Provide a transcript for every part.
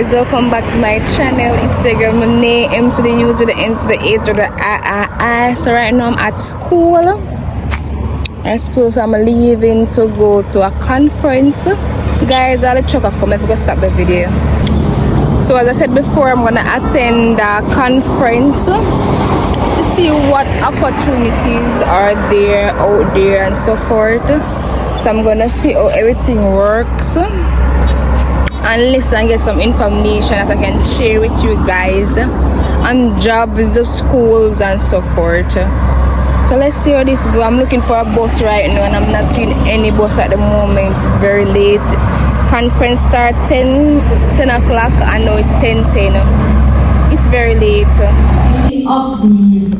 guys, welcome back to my channel. It's your girl Monet, M to the U to the N to the A to the I. So right now I'm at school. So I'm leaving to go to a conference. Guys, I'll let you come if I stop the video. So as I said before, I'm gonna attend a conference to see what opportunities are there out there and so forth. So I'm gonna see how everything works and listen and get some information that I can share with you guys on jobs, schools and so forth. So let's see how this goes. I'm looking for a bus right now and I'm not seeing any bus at the moment. It's very late. Conference start 10 o'clock. I know it's 10:10. It's very late. Of these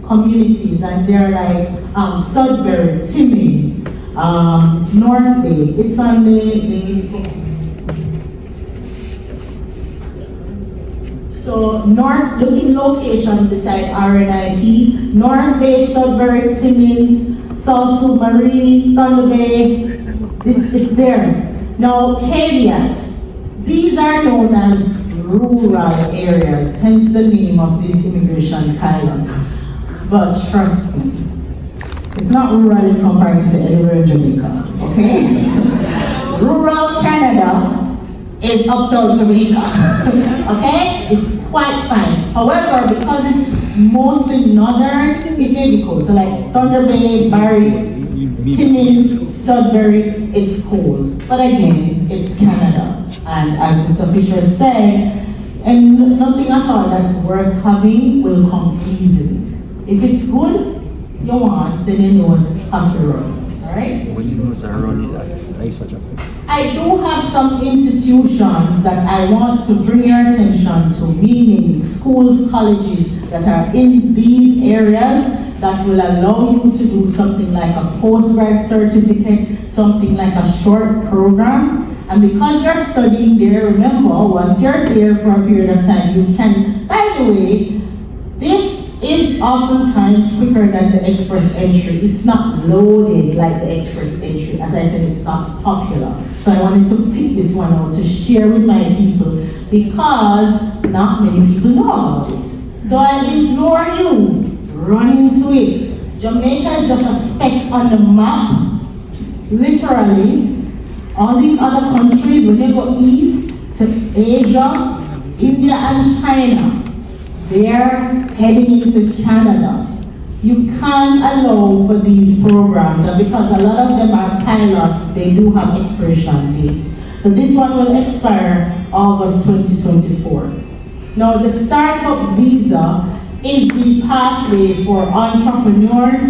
communities, and they're like Sudbury, Timmins, North Bay. It's on the so North, looking location beside RNIP, North Bay, Sudbury, Timmins, South Submarine, Thunder Bay, it's there. Now, caveat, these are known as rural areas, hence the name of this immigration pilot. But trust me, it's not rural in comparison to anywhere in Jamaica, okay? Rural Canada is uptown Jamaica, okay? It's quite fine. However, because it's mostly northern, it may be cold. So like Thunder Bay, Barrie, Timmins, Sudbury, it's cold. But again, it's Canada. And as Mr. Fisher said, and nothing at all that's worth having will come easily. If it's good, you want, then your nose have to run, all right? When you nose are running, I do have some institutions that I want to bring your attention to, meaning schools, colleges that are in these areas that will allow you to do something like a postgrad certificate, something like a short program. And because you're studying there, remember, once you're there for a period of time, you can, by the way, this is oftentimes quicker than the express entry. It's not loaded like the express entry. As I said, it's not popular. So I wanted to pick this one out to share with my people because not many people know about it. So I implore you, run into it. Jamaica is just a speck on the map. Literally, all these other countries, when they go east to Asia, India and China, they're heading into Canada. You can't allow for these programs, and because a lot of them are pilots, they do have expiration dates. So this one will expire August 2024. Now the startup visa is the pathway for entrepreneurs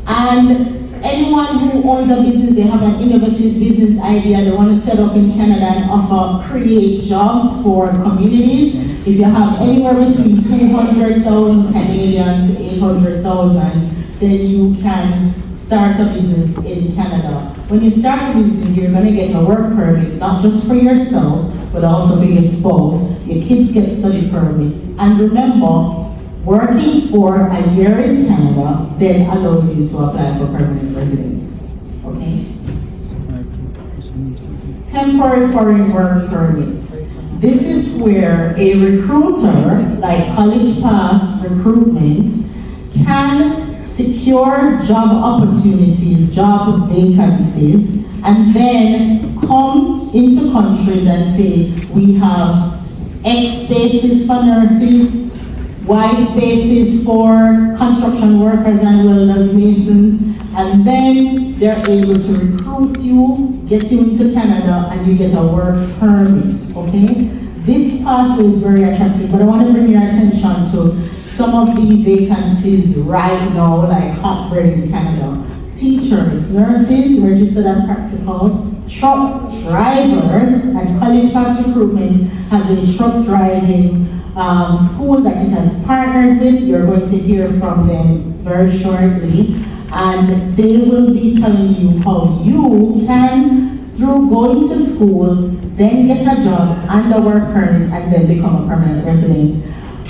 and anyone who owns a business, they have an innovative business idea, they want to set up in Canada and offer, create jobs for communities. If you have anywhere between 200,000 Canadian to 800,000, then you can start a business in Canada. When you start a business, you're going to get a work permit, not just for yourself, but also for your spouse. Your kids get study permits. And remember, working for a year in Canada then allows you to apply for permanent residence, okay? Temporary foreign work permits. This is where a recruiter, like College Pass Recruitment, can secure job opportunities, job vacancies, and then come into countries and say, we have X spaces for nurses, Y spaces for construction workers and welders, masons, and then they're able to recruit you, get you into Canada, and you get a work permit, okay? This pathway is very attractive, but I want to bring your attention to some of the vacancies right now, like hot bread in Canada. Teachers, nurses, registered and practical, truck drivers, and College Pass Recruitment has a truck driving school that it has partnered with. You're going to hear from them very shortly, and they will be telling you how you can, through going to school, then get a job and a work permit, and then become a permanent resident.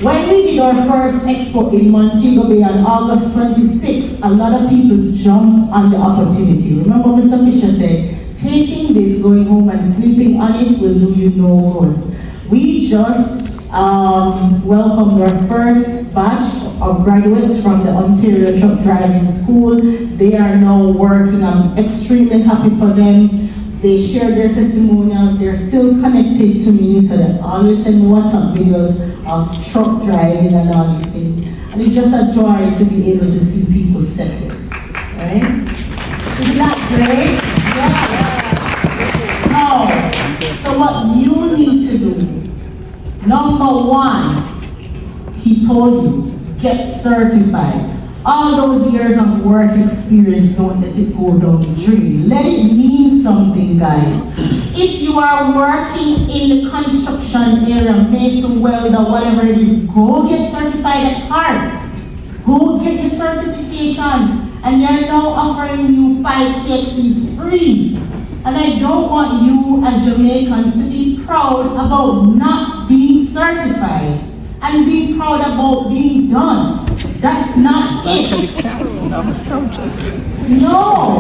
When we did our first expo in Montego Bay on August 26th, a lot of people jumped on the opportunity. Remember Mr. Fisher said, taking this, going home and sleeping on it will do you no good. We just welcomed our first batch of graduates from the Ontario Truck Driving School. They are now working. I'm extremely happy for them. They shared their testimonials. They're still connected to me, so they always send me WhatsApp videos of truck driving and all these things. And it's just a joy to be able to see people settle, right? Isn't that great? Yeah. Now, so what you need to do, number one, he told you, get certified. All those years of work experience, don't let it go down the drain. Let it mean something, guys. If you are working in the construction area, mason, welder, whatever it is, go get certified at heart. Go get your certification. And they're now offering you 5 CXCs free. And I don't want you as Jamaicans to be proud about not being certified and be proud about being dunce. That's not it. No.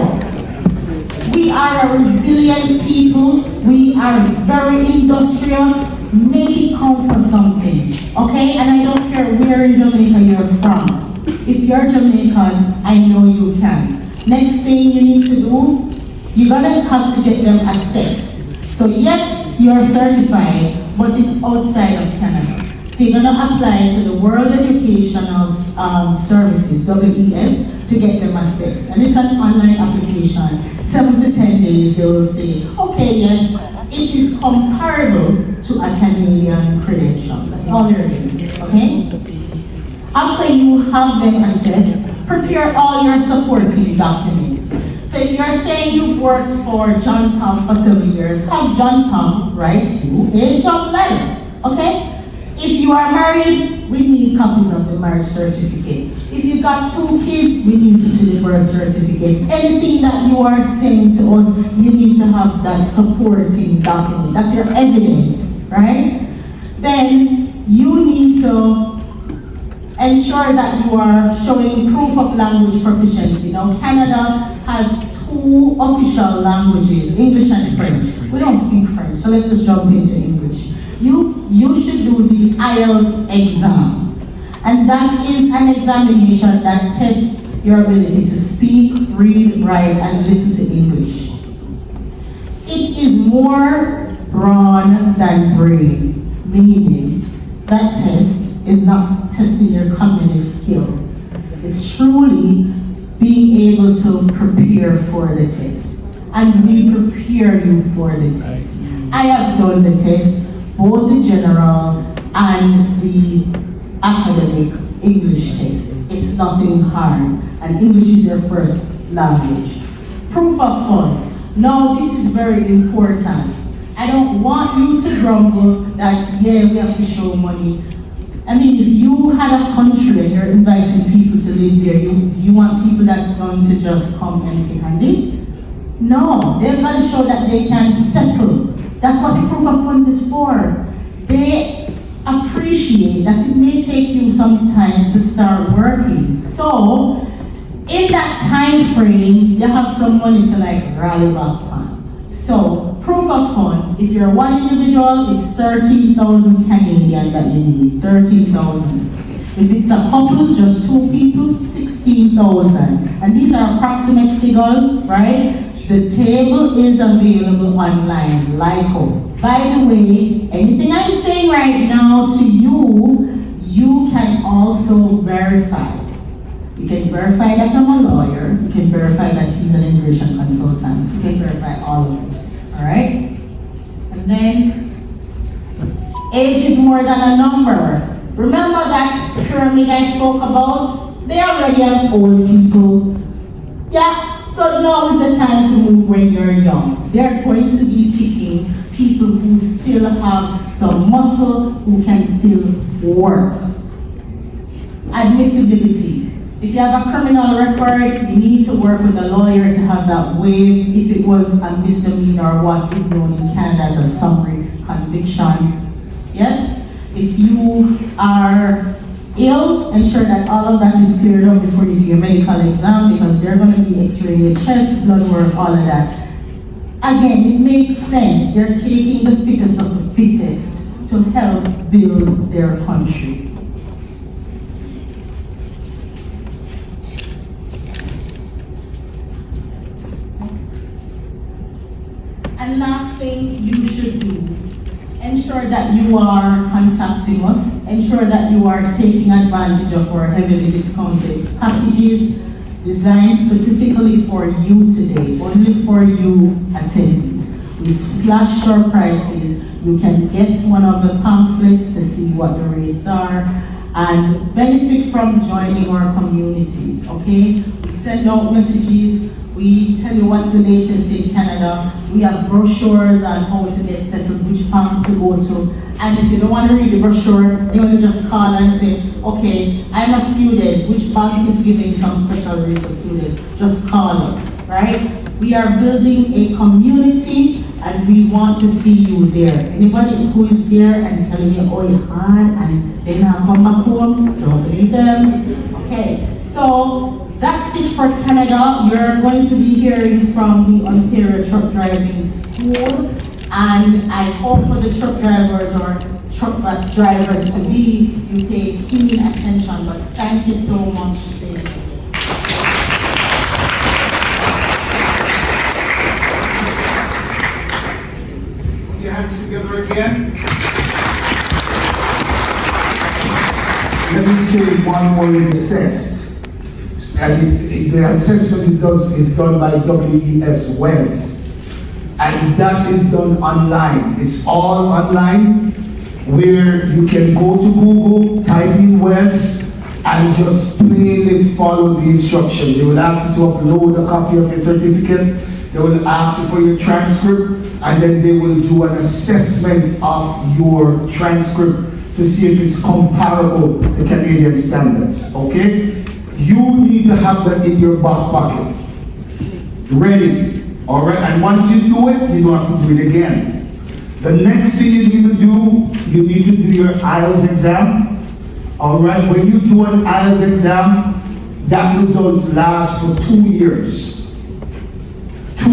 We are a resilient people. We are very industrious. Make it count for something. Okay? And I don't care where in Jamaica you're from. If you're Jamaican, I know you can. Next thing you need to do, you're gonna have to get them assessed. So yes, you're certified, but it's outside of Canada. So you're going to apply to the World Educational Services, WES, to get them assessed. And it's an online application. 7 to 10 days, they will say, okay, yes, it is comparable to a Canadian credential. That's all you're doing, okay? After you have them assessed, prepare all your supporting documents. So if you're saying you've worked for John Tom for 7 years, have John Tom write you a job letter, okay? If you are married, we need copies of the marriage certificate. If you got 2 kids, we need to see the birth certificate. Anything that you are saying to us, you need to have that supporting document. That's your evidence, right? Then you need to ensure that you are showing proof of language proficiency. Now, Canada has 2 official languages, English and French. We don't speak French, so let's just jump into English. You should do the IELTS exam. And that is an examination that tests your ability to speak, read, write, and listen to English. It is more brawn than brain, meaning that test is not testing your cognitive skills. It's truly being able to prepare for the test. And we prepare you for the test. I have done the test, both the general and the academic English test. It's nothing hard, and English is your first language. Proof of funds. Now, this is very important. I don't want you to grumble that, yeah, we have to show money. I mean, if you had a country and you're inviting people to live there, do you want people that's going to just come empty-handed? No, they've got to show that they can settle. That's what the proof of funds is for. They appreciate that it may take you some time to start working. So, in that time frame, you have some money to like rally back on. So, proof of funds, if you're one individual, it's 13,000 Canadian that you need, 13,000. If it's a couple, just 2 people, 16,000. And these are approximate figures, right? The table is available online, LICO. By the way, anything I'm saying right now to you, you can also verify. You can verify that I'm a lawyer. You can verify that he's an immigration consultant. You can verify all of this, all right? And then, age is more than a number. Remember that pyramid I spoke about? They already have old people. Yeah, so now is the time to move when you're young. They're going to be picking people who still have some muscle, who can still work. Admissibility. If you have a criminal record, you need to work with a lawyer to have that waived if it was a misdemeanor or what is known in Canada as a summary conviction. Yes? If you are ill, ensure that all of that is cleared up before you do your medical exam, because they're going to be x-raying your chest, blood work, all of that. Again, it makes sense. They're taking the fittest of the fittest to help build their country. And last thing you should do, ensure that you are contacting us, ensure that you are taking advantage of our heavily discounted packages designed specifically for you today, only for you attendees. We've slashed our prices. You can get one of the pamphlets to see what the rates are and benefit from joining our communities, okay? We send out messages. We tell you what's the latest in Canada. We have brochures on how to get settled, which bank to go to. And if you don't want to read the brochure, you want to just call and say, okay, I'm a student, which bank is giving some special rate to students? Just call us, right? We are building a community and we want to see you there. Anybody who is there and telling you, oh, you hard, and they now come back home, don't believe them. Okay, so that's it for Canada. You're going to be hearing from the Ontario Truck Driving School, and I hope for the truck drivers or truck drivers to be, you pay keen attention, but thank you so much. Put your hands together again. Let me say one more assessed. And the assessment is done by WES West, and that is done online. It's all online, where you can go to Google, type in West, and just plainly follow the instruction. They will ask you to upload a copy of your certificate. They will ask you for your transcript, and then they will do an assessment of your transcript to see if it's comparable to Canadian standards. Okay? You need to have that in your back pocket, ready, all right? And once you do it, you don't have to do it again. The next thing you need to do, you need to do your IELTS exam, all right? When you do an IELTS exam, that results last for 2 years. 2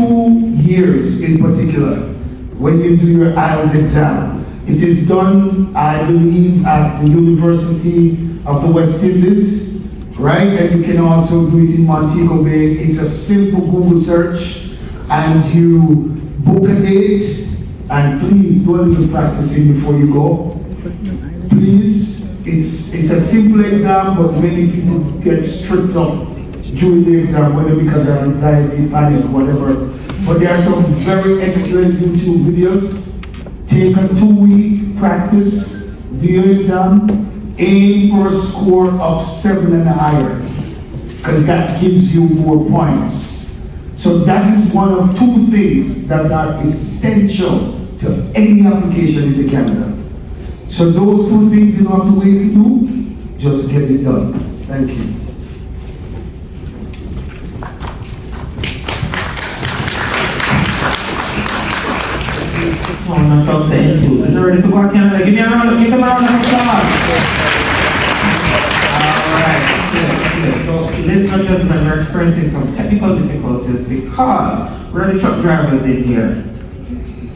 years in particular, when you do your IELTS exam. It is done, I believe, at the University of the West Indies, right? And you can also do it in Montego Bay. It's a simple Google search, and you book a date, and please do a little practicing before you go. Please, it's a simple exam, but many people get stripped up during the exam, whether because of anxiety, panic, whatever. But there are some very excellent YouTube videos. Take a 2-week practice, do your exam, aim for a score of 7 and higher, because that gives you more points. So that is one of 2 things that are essential to any application into Canada. So those 2 things you don't have to wait to do, just get it done. Thank you. Oh, myself saying too. So you're ready to go to Canada? Give me a round of applause. Alright, so ladies and gentlemen, we're experiencing some technical difficulties because we're the truck drivers in here.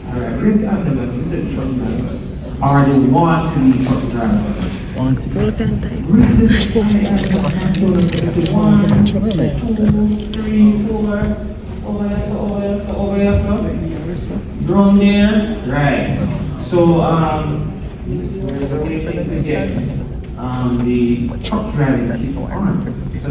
Alright, raise the hand number. We said truck drivers. Or they want to be truck drivers. Want to go to Canada? Raise it. So 1, 2, 3, 4. Over here, so. Drum there, right. So we're waiting to get the truck driving on. So